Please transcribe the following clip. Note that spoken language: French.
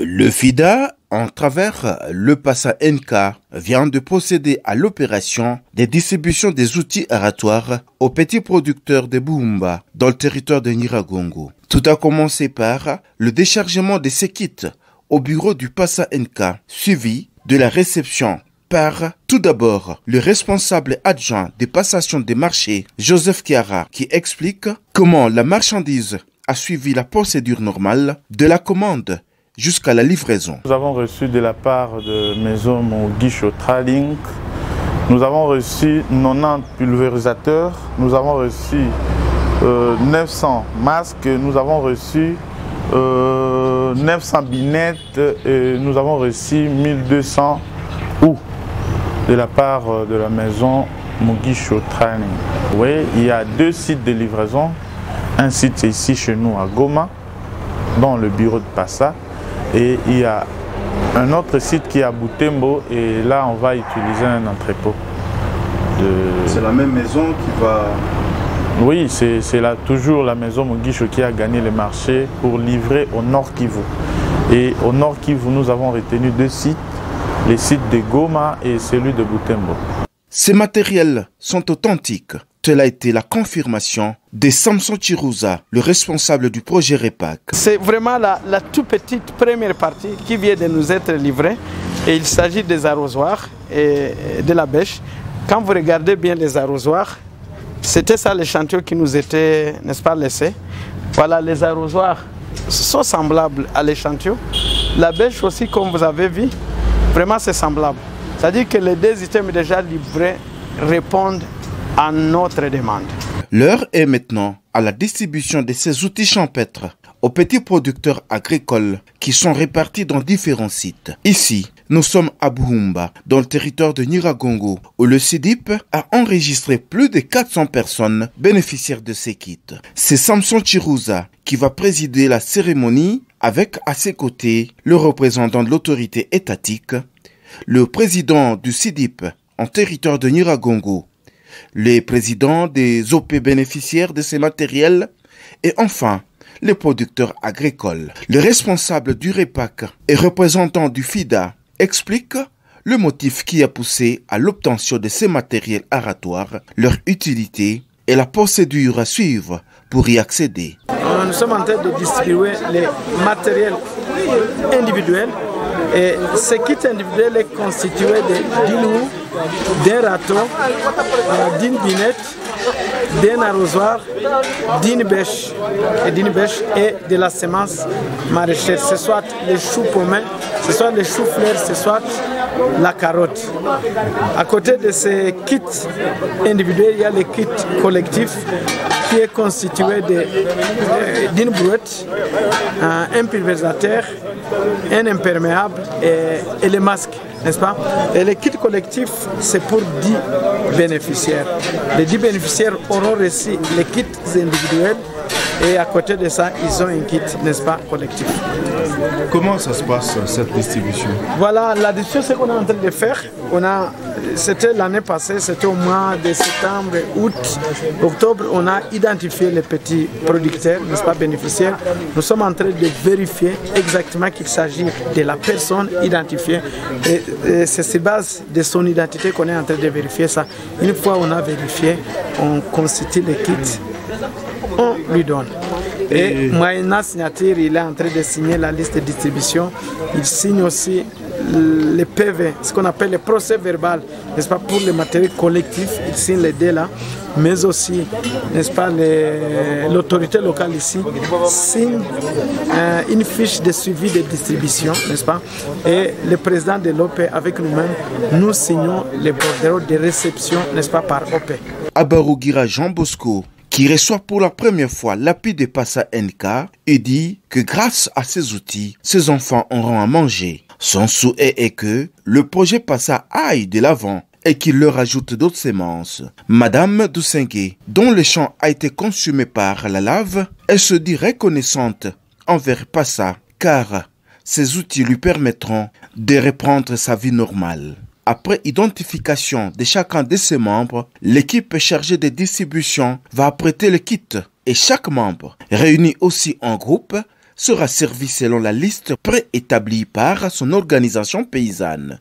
Le FIDA, en travers le PASA NK, vient de procéder à l'opération de distribution des outils aratoires aux petits producteurs de Buhumba dans le territoire de Nyiragongo. Tout a commencé par le déchargement de ces kits au bureau du PASA NK, suivi de la réception par tout d'abord le responsable adjoint des passations des marchés, Joseph Kiara, qui explique comment la marchandise a suivi la procédure normale de la commande jusqu'à la livraison. Nous avons reçu de la part de Maison Mugisho Trading, nous avons reçu 90 pulvérisateurs, nous avons reçu 900 masques, nous avons reçu 900 binettes et nous avons reçu 1200 houes de la part de la Maison Mugisho Trading. Oui, il y a 2 sites de livraison. Un site ici chez nous à Goma, dans le bureau de Passa. Et il y a un autre site qui est à Butembo et là on va utiliser un entrepôt. C'est la même maison qui va... Oui, c'est toujours la maison Mugisho qui a gagné le marché pour livrer au Nord Kivu. Et au Nord Kivu, nous avons retenu 2 sites, les sites de Goma et celui de Butembo. Ces matériels sont authentiques. Telle a été la confirmation de Samson Chirouza, le responsable du projet REPAC. C'est vraiment la toute petite première partie qui vient de nous être livrée. Et il s'agit des arrosoirs et de la bêche. Quand vous regardez bien les arrosoirs, c'était ça l'échantillon qui nous était, n'est-ce pas, laissé. Voilà, les arrosoirs sont semblables à l'échantillon. La bêche aussi, comme vous avez vu, vraiment c'est semblable. C'est-à-dire que les 2 items déjà livrés répondent à notre demande. L'heure est maintenant à la distribution de ces outils champêtres aux petits producteurs agricoles qui sont répartis dans différents sites. Ici, nous sommes à Buhumba, dans le territoire de Nyiragongo, où le CIDIP a enregistré plus de 400 personnes bénéficiaires de ces kits. C'est Samson Chirouza qui va présider la cérémonie avec à ses côtés le représentant de l'autorité étatique, le président du CIDIP en territoire de Nyiragongo, les présidents des OP bénéficiaires de ces matériels et enfin les producteurs agricoles. Le responsable du REPAC et représentant du FIDA explique le motif qui a poussé à l'obtention de ces matériels aratoires, leur utilité et la procédure à suivre pour y accéder. Nous sommes en train de distribuer les matériels individuels. Et ce kit individuel est constitué d'une houe, d'un râteau, d'une binette, d'un arrosoir, d'une bêche et de la semence maraîchère. Ce soit les choux pommés, ce soit les choux fleurs, ce soit la carotte. À côté de ces kits individuels, il y a le kit collectif qui est constitué d'une brouette, un pulvérisateur, un imperméable et les masques, n'est-ce pas? Et le kit collectif, c'est pour 10 bénéficiaires. Les 10 bénéficiaires auront reçu les kits individuels et à côté de ça, ils ont un kit, n'est-ce pas, collectif. Comment ça se passe, cette distribution? Voilà, la distribution, c'est qu'on est en train de faire. C'était l'année passée, c'était au mois de septembre, août, octobre, on a identifié les petits producteurs, n'est-ce pas, bénéficiaires. Nous sommes en train de vérifier exactement qu'il s'agit de la personne identifiée. Et c'est sur base de son identité qu'on est en train de vérifier ça. Une fois on a vérifié, on constitue les kits, on lui donne. Et moyennant signature, il est en train de signer la liste de distribution. Il signe aussi les PV, ce qu'on appelle le procès verbal, n'est-ce pas, pour les matériels collectifs. Il signe les 2 là, mais aussi, n'est-ce pas, l'autorité locale ici signe une fiche de suivi de distribution, n'est-ce pas, et le président de l'OP avec nous-mêmes, nous signons les bordereaux de réception, n'est-ce pas, par OP. Abarougira Jean Bosco, qui reçoit pour la première fois l'appui de PASA NK, et dit que grâce à ces outils, ses enfants auront à manger. Son souhait est que le projet PASA aille de l'avant et qu'il leur ajoute d'autres semences. Madame Dousengue, dont le champ a été consumé par la lave, elle se dit reconnaissante envers PASA car ces outils lui permettront de reprendre sa vie normale. Après identification de chacun de ses membres, l'équipe chargée de distribution va apprêter le kit et chaque membre, réuni aussi en groupe, sera servi selon la liste préétablie par son organisation paysanne.